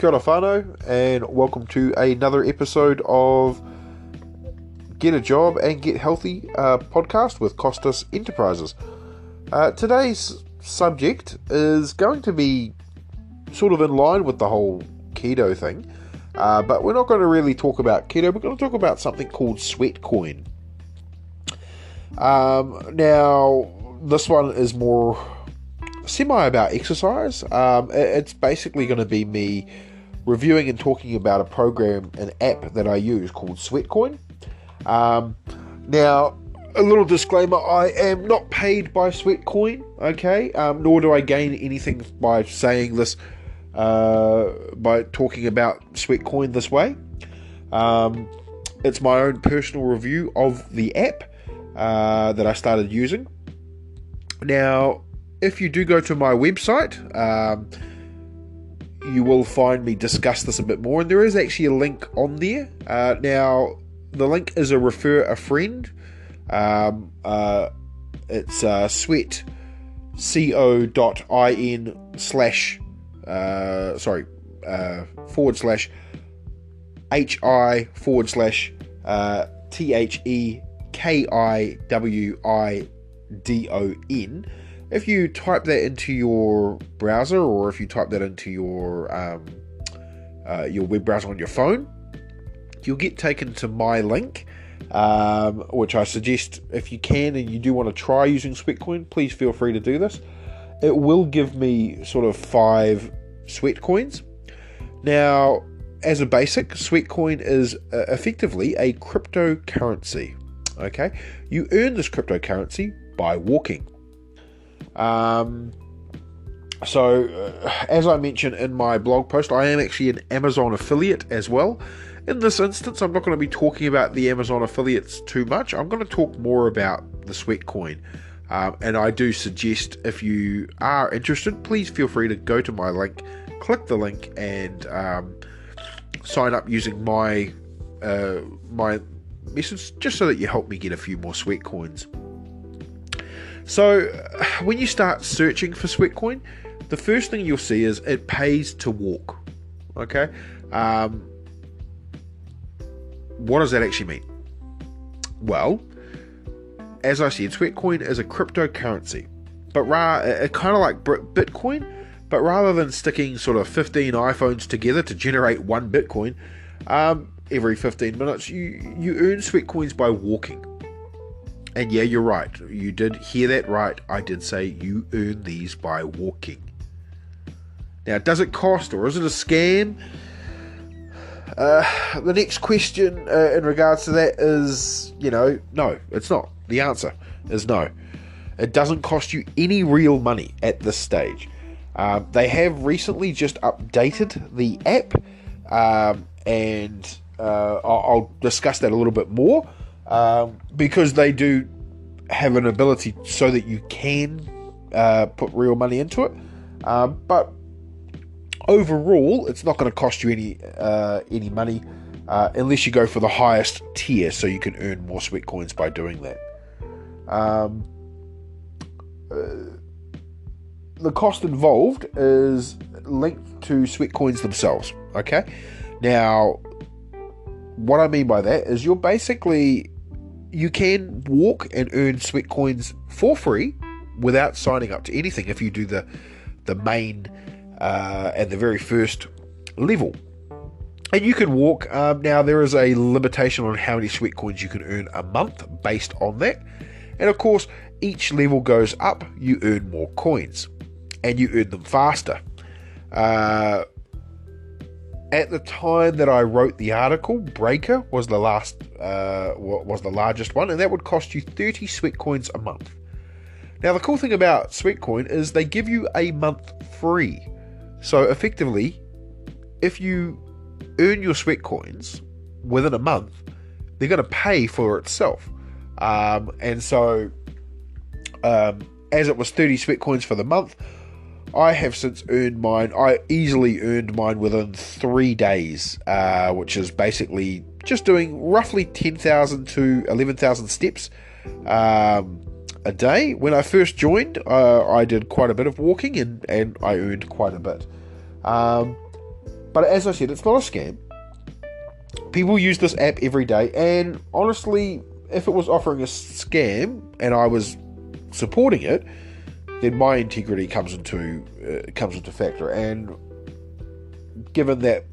Kia ora whānau, and welcome to another episode of Get a Job and Get Healthy podcast with Costas Enterprises. Today's subject is going to be sort of in line with the whole keto thing, but we're not going to really talk about keto. We're going to talk about something called SweatCoin. Now, this one is more semi about exercise. It's basically going to be me reviewing and talking about a program, an app that I use called SweatCoin. Now, a little disclaimer, I am not paid by SweatCoin, okay? Nor do I gain anything by saying this, by talking about SweatCoin this way. It's my own personal review of the app that I started using. Now, if you do go to my website, you will find me discuss this a bit more, and there is actually a link on there. Now, the link is a refer a friend. It's sweat.hi/hi/THEKIWIDON. If you type that into your browser, or if you type that into your web browser on your phone, you'll get taken to my link, which I suggest, if you can and you do want to try using SweatCoin, please feel free to do this. It will give me sort of 5 SweatCoins. Now, as a basic, SweatCoin is effectively a cryptocurrency. Okay, you earn this cryptocurrency by walking. As I mentioned in my blog post, I am actually an Amazon affiliate as well. In this instance, I'm not going to be talking about the Amazon affiliates too much. I'm going to talk more about the SweatCoin. And I do suggest, if you are interested, please feel free to go to my link, click the link, and sign up using my message, just so that you help me get a few more SweatCoins. So, when you start searching for SweatCoin, the first thing you'll see is it pays to walk. Okay? What does that actually mean? Well, as I said, SweatCoin is a cryptocurrency, but kind of like Bitcoin, but rather than sticking sort of 15 iPhones together to generate one Bitcoin, every 15 minutes, you earn SweatCoins by walking. And yeah, you're right. You did hear that right. I did say you earn these by walking. Now, does it cost, or is it a scam? The next question in regards to that is, no, it's not. The answer is no. It doesn't cost you any real money at this stage. They have recently just updated the app, and I'll discuss that a little bit more. Because they do have an ability so that you can put real money into it, but overall, it's not going to cost you any money unless you go for the highest tier, so you can earn more SweatCoins by doing that. The cost involved is linked to SweatCoins themselves. Okay, now what I mean by that is you can walk and earn SweatCoins for free without signing up to anything if you do the main and the very first level. And you can walk. Now, there is a limitation on how many SweatCoins you can earn a month based on that. And of course, each level goes up, you earn more coins, and you earn them faster. At the time that I wrote the article, Breaker was the largest one, and that would cost you 30 SweatCoins a month. Now, the cool thing about SweatCoin is they give you a month free. So, effectively, if you earn your SweatCoins within a month, they're going to pay for itself. And so, as it was 30 SweatCoins for the month, I have since earned mine. I easily earned mine within 3 days, which is basically just doing roughly 10,000 to 11,000 steps a day. When I first joined, I did quite a bit of walking, and I earned quite a bit. But as I said, it's not a scam. People use this app every day, and honestly, if it was offering a scam and I was supporting it, then my integrity comes into factor. And given that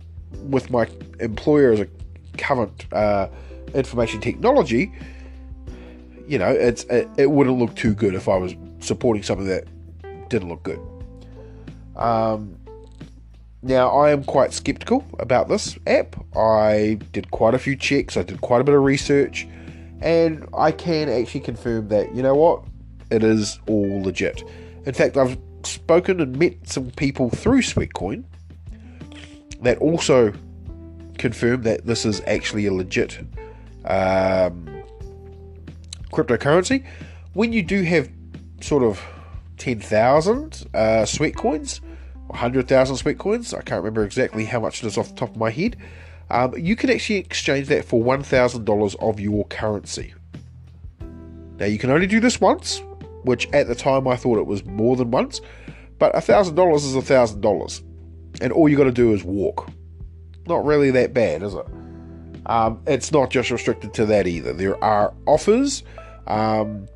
with my employer as a current information technology, it wouldn't look too good if I was supporting something that didn't look good. Now, I am quite skeptical about this app. I did quite a few checks, I did quite a bit of research, and I can actually confirm that, it is all legit. In fact, I've spoken and met some people through SweatCoin that also confirm that this is actually a legit cryptocurrency. When you do have sort of 10,000 SweatCoins, 100,000 SweatCoins, I can't remember exactly how much it is off the top of my head, you can actually exchange that for $1,000 of your currency. Now, you can only do this once, which at the time I thought it was more than once, but $1,000 is $1,000, and all you got to do is walk. Not really that bad, is it? It's not just restricted to that either. There are offers, and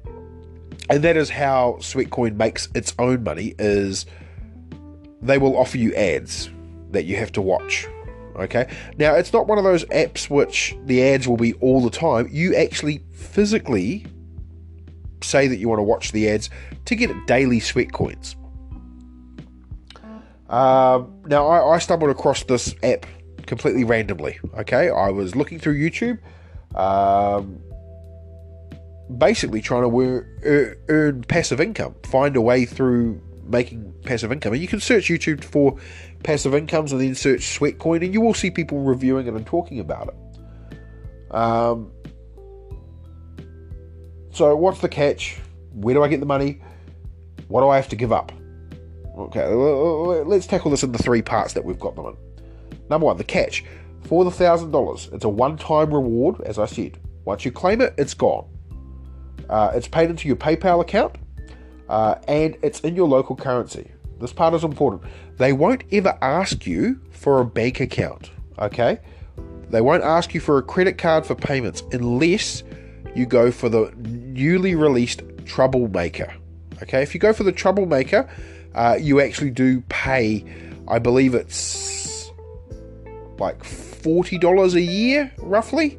that is how SweatCoin makes its own money, is they will offer you ads that you have to watch. Okay, now it's not one of those apps which the ads will be all the time. You actually physically say that you want to watch the ads to get daily SweatCoins. Now I stumbled across this app completely randomly. Okay, I was looking through YouTube, basically trying to earn passive income, find a way through making passive income. And you can search YouTube for passive incomes and then search SweatCoin, and you will see people reviewing it and talking about it. So what's the catch? Where do I get the money? What do I have to give up? Okay, let's tackle this in the three parts that we've got them in. Number one, the catch. For the $1,000, it's a one-time reward, as I said. Once you claim it, it's gone. It's paid into your PayPal account, and it's in your local currency. This part is important. They won't ever ask you for a bank account, okay? They won't ask you for a credit card for payments unless you go for the newly released Troublemaker, okay? If you go for the Troublemaker, you actually do pay, I believe it's like $40 a year, roughly,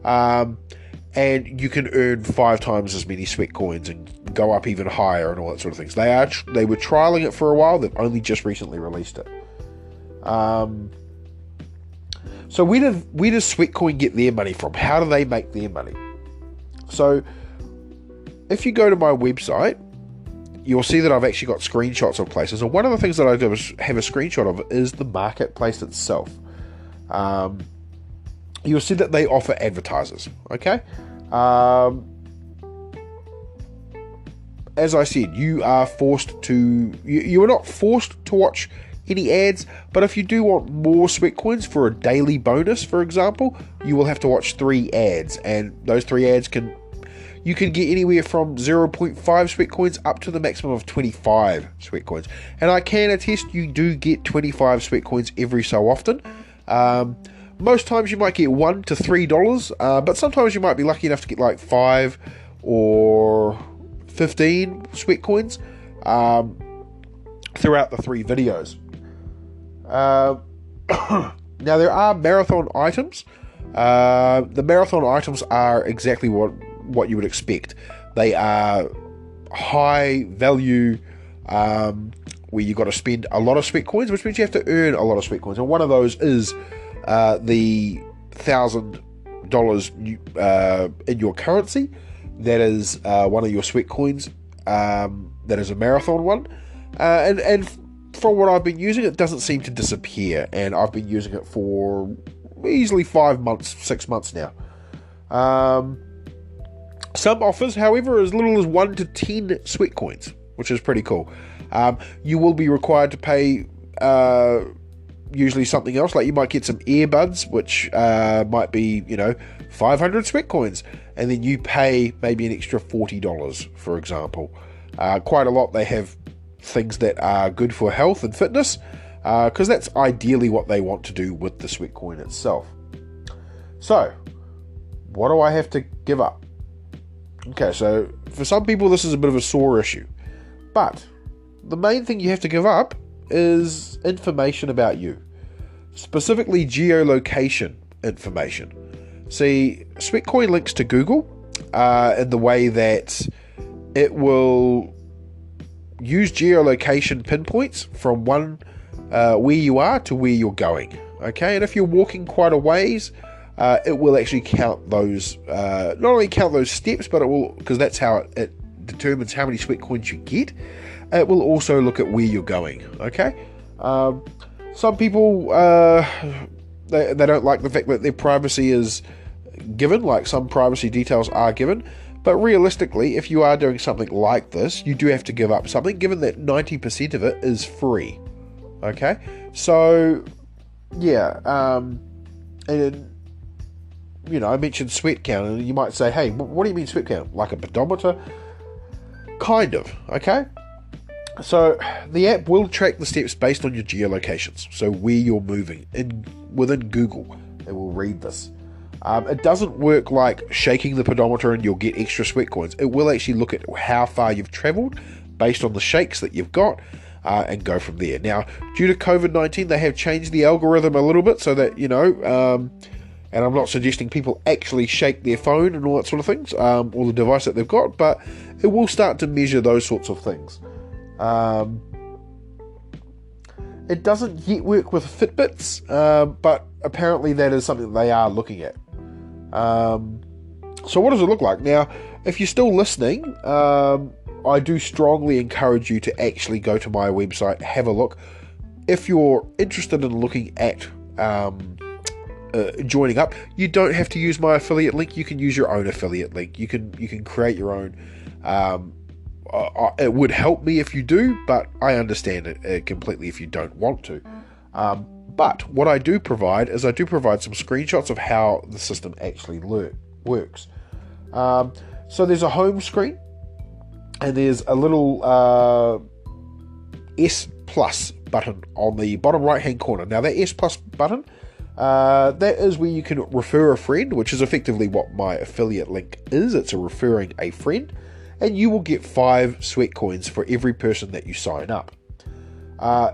and you can earn 5 times as many SweatCoins and go up even higher and all that sort of things. They were trialing it for a while. They've only just recently released it. So where does SweatCoin get their money from? How do they make their money? So if you go to my website, you'll see that I've actually got screenshots of places. And one of the things that I do is have a screenshot of is the marketplace itself. You'll see that they offer advertisers. Okay. As I said, you are forced to. You are not forced to watch any ads, but if you do want more SweatCoins for a daily bonus, for example, you will have to watch 3 ads, and those 3 ads you can get anywhere from 0.5 SweatCoins up to the maximum of 25 SweatCoins. And I can attest you do get 25 SweatCoins every so often. Most times you might get $1 to $3, but sometimes you might be lucky enough to get like 5 or 15 SweatCoins throughout the 3 videos. Now there are marathon items. The marathon items are exactly what you would expect. They are high value, where you've got to spend a lot of SweatCoins, which means you have to earn a lot of SweatCoins. And one of those is the $1,000 in your currency. That is one of your SweatCoins. That is a marathon one. And from what I've been using, it doesn't seem to disappear. And I've been using it for easily 5 months, 6 months now. Some offers, however, as little as 1 to 10 SweatCoins, which is pretty cool. You will be required to pay usually something else, like you might get some earbuds, which might be 500 SweatCoins, and then you pay maybe an extra $40, for example. Quite a lot. They have things that are good for health and fitness, because that's ideally what they want to do with the SweatCoin itself. So, what do I have to give up? Okay, so for some people this is a bit of a sore issue, but the main thing you have to give up is information about you, specifically geolocation information. See, SweatCoin links to Google in the way that it will use geolocation pinpoints from one where you are to where you're going. Okay, and if you're walking quite a ways, it will actually count those, not only count those steps, but it will, because that's how it determines how many SweatCoins you get. It will also look at where you're going. Okay, some people they don't like the fact that their privacy is given, like some privacy details are given. But realistically, if you are doing something like this, you do have to give up something, given that 90% of it is free. Okay, so yeah, and I mentioned sweat count, and you might say, hey, what do you mean sweat count? Like a pedometer? Kind of, okay? So the app will track the steps based on your geolocations, so where you're moving. Within Google, it will read this. It doesn't work like shaking the pedometer and you'll get extra SweatCoins. It will actually look at how far you've travelled based on the shakes that you've got, and go from there. Now, due to COVID-19, they have changed the algorithm a little bit so that, and I'm not suggesting people actually shake their phone and all that sort of things, or the device that they've got, but it will start to measure those sorts of things. It doesn't yet work with Fitbits, but apparently that is something they are looking at. So what does it look like? Now, if you're still listening, I do strongly encourage you to actually go to my website, have a look. If you're interested in looking at joining up, you don't have to use my affiliate link. You can use your own affiliate link. You can create your own. It would help me if you do, but I understand it completely if you don't want to. But what I do provide is some screenshots of how the system actually works. So there's a home screen, and there's a little S plus button on the bottom right hand corner. Now that S plus button, that is where you can refer a friend, which is effectively what my affiliate link is. It's a referring a friend, and you will get 5 SweatCoins for every person that you sign up.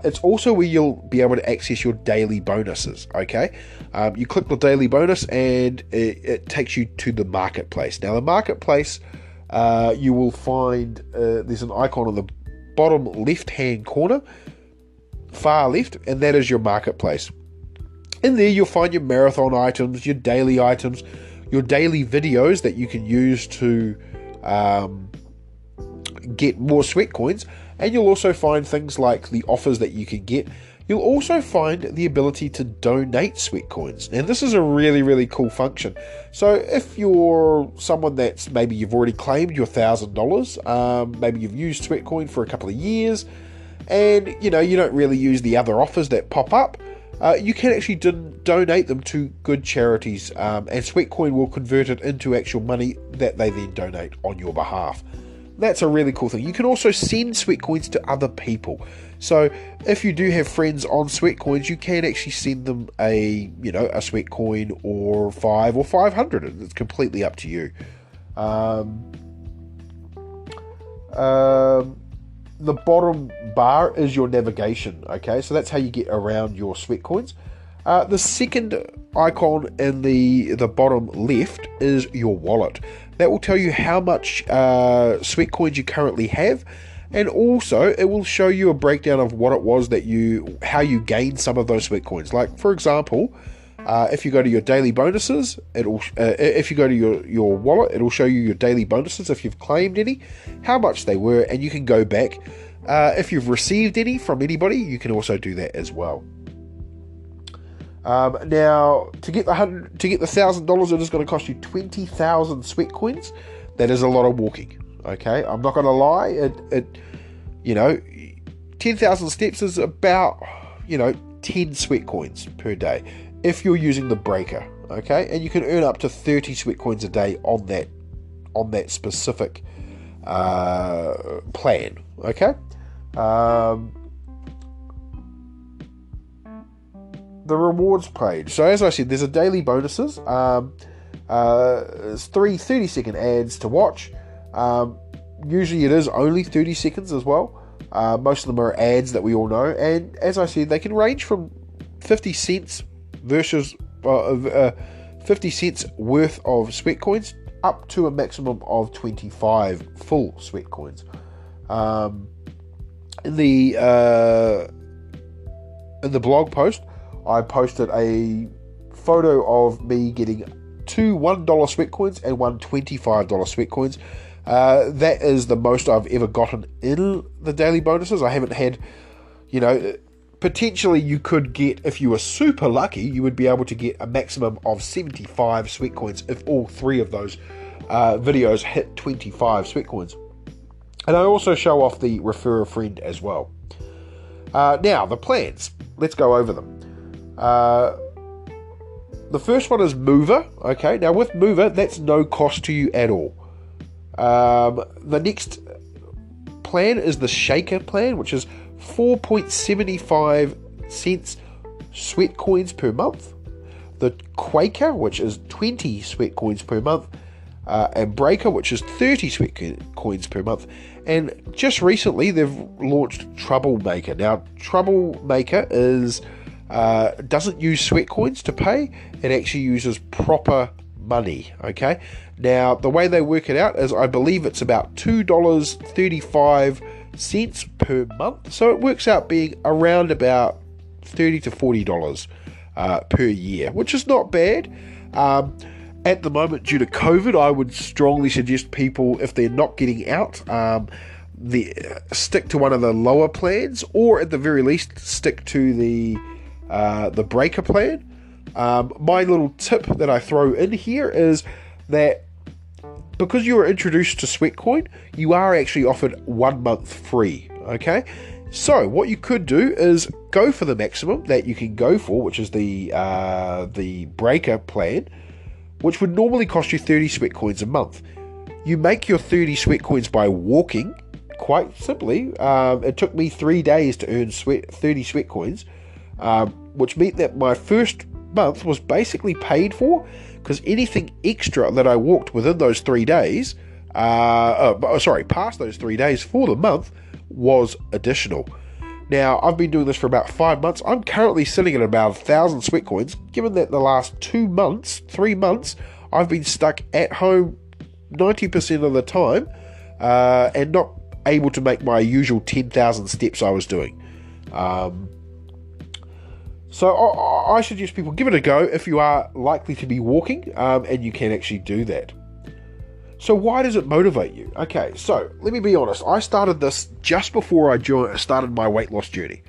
It's also where you'll be able to access your daily bonuses. Okay, you click the daily bonus and it takes you to the marketplace. Now the marketplace, you will find there's an icon on the bottom left hand corner, far left, and that is your marketplace. In there you'll find your marathon items, your daily items, your daily videos that you can use to get more SweatCoins, and you'll also find things like the offers that you can get. You'll also find the ability to donate SweatCoins, and this is a really, really cool function. So if you're someone that's maybe you've already claimed your $1,000, maybe you've used SweatCoin for a couple of years, and you don't really use the other offers that pop up, you can actually donate them to good charities, and SweatCoin will convert it into actual money that they then donate on your behalf. That's a really cool thing. You can also send SweatCoins to other people. So if you do have friends on SweatCoins, you can actually send them a SweatCoin or 5 or 500. It's completely up to you. The bottom bar is your navigation. Okay, so that's how you get around your SweatCoins. The second icon in the bottom left is your wallet. That will tell you how much SweatCoins you currently have, and also it will show you a breakdown of what it was how you gained some of those SweatCoins. Like for example, if you go to your daily bonuses, if you go to your wallet, it'll show you your daily bonuses if you've claimed any, how much they were, and you can go back. If you've received any from anybody, you can also do that as well. Now, to get the $1,000, it is going to cost you 20,000 SweatCoins. That is a lot of walking. Okay, I'm not going to lie. 10,000 steps is about 10 SweatCoins per day if you're using the breaker. Okay, and you can earn up to 30 SweatCoins a day on that specific plan. Okay. the rewards page. So as I said, there's a daily bonuses. It's 3 30-second ads to watch. Usually it is only 30 seconds as well. Most of them are ads that we all know. And as I said, they can range from 50 cents versus 50 cents worth of SweatCoins up to a maximum of 25 full SweatCoins. In the blog post, I posted a photo of me getting 2 $1 SweatCoins and 1 $25 SweatCoins. That is the most I've ever gotten in the daily bonuses. I haven't had, potentially you could get, if you were super lucky, you would be able to get a maximum of 75 SweatCoins if all 3 of those videos hit 25 SweatCoins. And I also show off the refer a friend as well. Now, the plans. Let's go over them. The first one is Mover. Okay, now with Mover, that's no cost to you at all. The next plan is the Shaker plan, which is 4.75 cents SweatCoins per month. The Quaker, which is 20 SweatCoins per month. And Breaker, which is 30 SweatCoins per month. And just recently, they've launched Troublemaker. Now, Troublemaker doesn't use SweatCoins to pay. It actually uses proper money. Okay. Now, the way they work it out is, I believe it's about $2.35 per month. So it works out being around about $30 to $40 per year, which is not bad. At the moment, due to COVID, I would strongly suggest people, if they're not getting out, stick to one of the lower plans, or at the very least, stick to the Breaker plan. My little tip that I throw in here is that because you are introduced to SweatCoin, you are actually offered 1 month free. Okay, so what you could do is go for the maximum that you can go for, which is the Breaker plan, which would normally cost you 30 SweatCoins a month. You make your 30 SweatCoins by walking, quite simply. It took me 3 days to earn 30 SweatCoins, which meant that my first month was basically paid for, because anything extra that I walked within those 3 days, past those 3 days for the month, was additional. Now, I've been doing this for about 5 months. I'm currently sitting at about 1,000 SweatCoins, given that the last 3 months, I've been stuck at home 90% of the time, and not able to make my usual 10,000 steps I was doing. So I suggest people give it a go if you are likely to be walking, and you can actually do that. So why does it motivate you? Okay, so let me be honest. I started this just before I started my weight loss journey.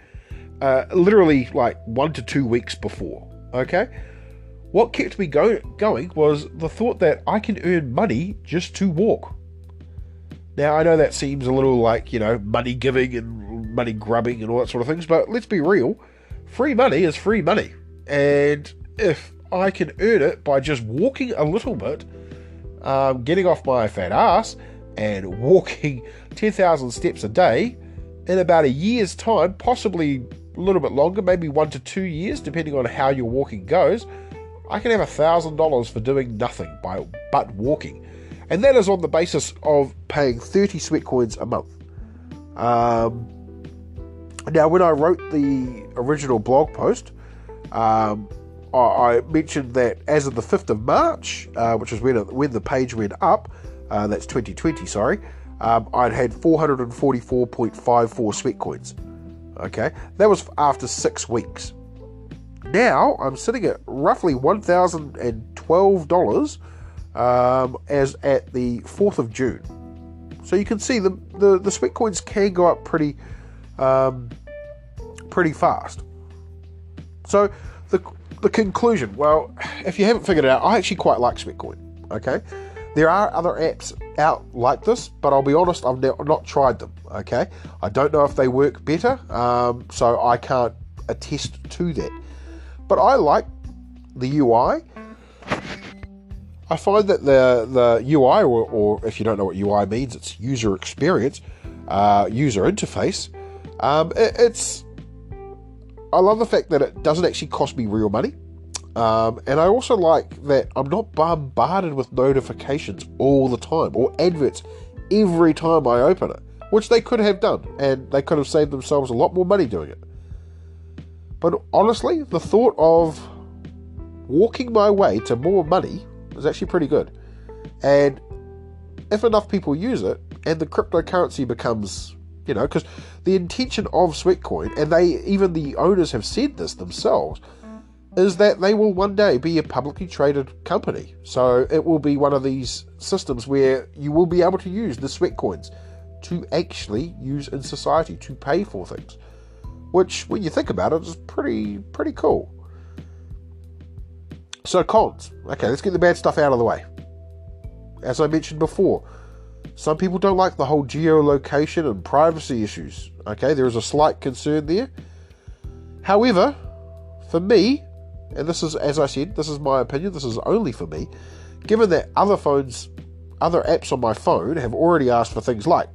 Literally like 1 to 2 weeks before. Okay? What kept me going was the thought that I can earn money just to walk. Now, I know that seems a little like, money giving and money grubbing and all that sort of things, but let's be real. Free money is free money. And if I can earn it by just walking a little bit, getting off my fat ass and walking 10,000 steps a day, in about a year's time, possibly a little bit longer, maybe 1 to 2 years, depending on how your walking goes, I can have $1,000 for doing nothing but walking. And that is on the basis of paying 30 SweatCoins a month. Now, when I wrote the original blog post, I mentioned that as of the 5th of March, which is when the page went up, that's 2020, sorry, I'd had 444.54 SweatCoins. Okay, that was after 6 weeks. Now, I'm sitting at roughly $1,012 as at the 4th of June. So you can see the SweatCoins can go up pretty fast. So the conclusion, well, if you haven't figured it out, I actually quite like SweatCoin. Okay, there are other apps out like this, but I'll be honest, I've not tried them. Okay, I don't know if they work better, so I can't attest to that. But I like the UI. I find that the UI, or if you don't know what UI means, it's user experience, user interface. I love the fact that it doesn't actually cost me real money. And I also like that I'm not bombarded with notifications all the time or adverts every time I open it, which they could have done, and they could have saved themselves a lot more money doing it. But honestly, the thought of walking my way to more money is actually pretty good. And if enough people use it, and the cryptocurrency becomes, because the intention of SweatCoin, and even the owners have said this themselves, is that they will one day be a publicly traded company. So it will be one of these systems where you will be able to use the SweatCoins to actually use in society to pay for things, which, when you think about it, is pretty cool. So cons. Okay, let's get the bad stuff out of the way. As I mentioned before, some people don't like the whole geolocation and privacy issues. Okay, there is a slight concern there. However, for me, and this is, as I said, this is my opinion, this is only for me, given that other apps on my phone have already asked for things like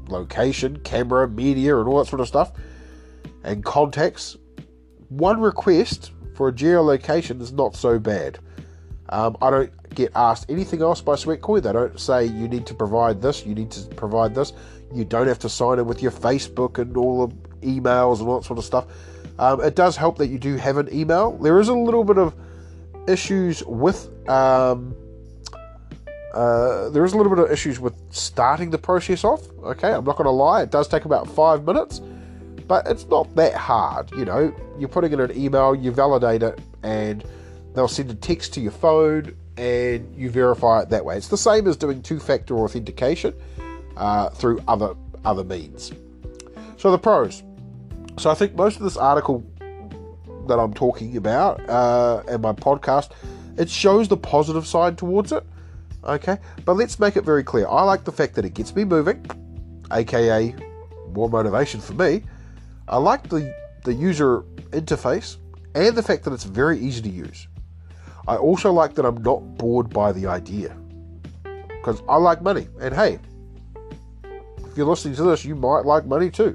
location, camera, media, and all that sort of stuff, and contacts, one request for a geolocation is not so bad. I don't get asked anything else by SweatCoin. They don't say you need to provide this, you need to provide this. You don't have to sign in with your Facebook and all the emails and all that sort of stuff. It does help that you do have an email. There is a little bit of issues with starting the process off. Okay, I'm not going to lie. It does take about 5 minutes, but it's not that hard. You're putting in an email, you validate it, and they'll send a text to your phone, and you verify it that way. It's the same as doing two-factor authentication through other means. So the pros. So I think most of this article that I'm talking about and my podcast, it shows the positive side towards it. Okay, but let's make it very clear. I like the fact that it gets me moving, aka more motivation for me. I like the user interface and the fact that it's very easy to use. I also like that I'm not bored by the idea, because I like money, and hey, if you're listening to this, you might like money too.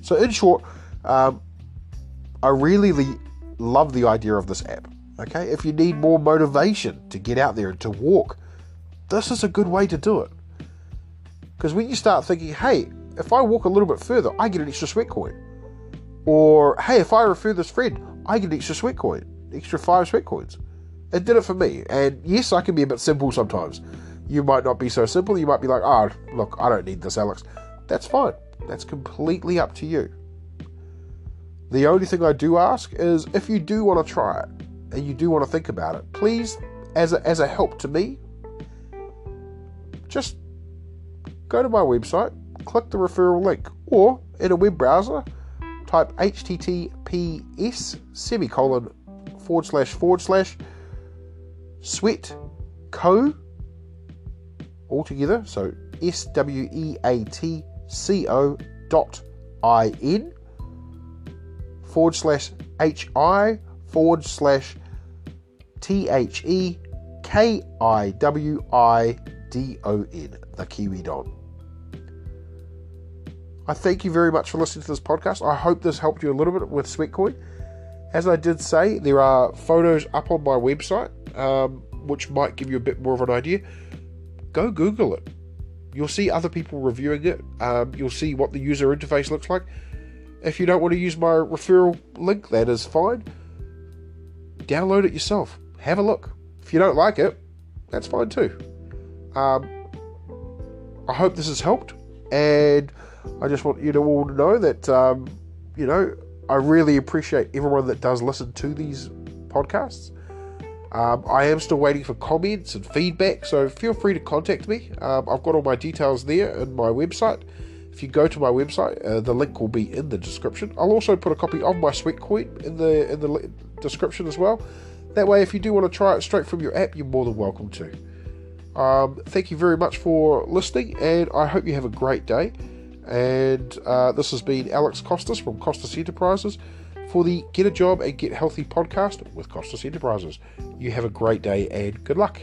So in short, I really love the idea of this app. Okay, if you need more motivation to get out there and to walk, this is a good way to do it. Because when you start thinking, hey, if I walk a little bit further, I get an extra SweatCoin. Or, hey, if I refer this friend, I get an extra SweatCoin, extra 5 SweatCoins. It did it for me. And yes, I can be a bit simple sometimes. You might not be so simple. You might be like, oh, look, I don't need this, Alex. That's fine. That's completely up to you. The only thing I do ask is, if you do want to try it and you do want to think about it, please, as a help to me, just go to my website, click the referral link, or in a web browser, type https:// altogether, so sweatco.in/hi/THEKIWIDON, the Kiwi Don. I thank you very much for listening to this podcast. I hope this helped you a little bit with SweatCoin. As I did say, there are photos up on my website, which might give you a bit more of an idea. Go Google it. You'll see other people reviewing it. You'll see what the user interface looks like. If you don't want to use my referral link, that is fine. Download it yourself. Have a look. If you don't like it, that's fine too. I hope this has helped, and I just want you to all know that, I really appreciate everyone that does listen to these podcasts. I am still waiting for comments and feedback, so feel free to contact me. I've got all my details there in my website. If you go to my website, the link will be in the description. I'll also put a copy of my SweatCoin in the description as well. That way, if you do want to try it straight from your app, you're more than welcome to. Thank you very much for listening, and I hope you have a great day. And this has been Alex Costas from Costas Enterprises for the Get a Job and Get Healthy podcast with Costas Enterprises. You have a great day and good luck.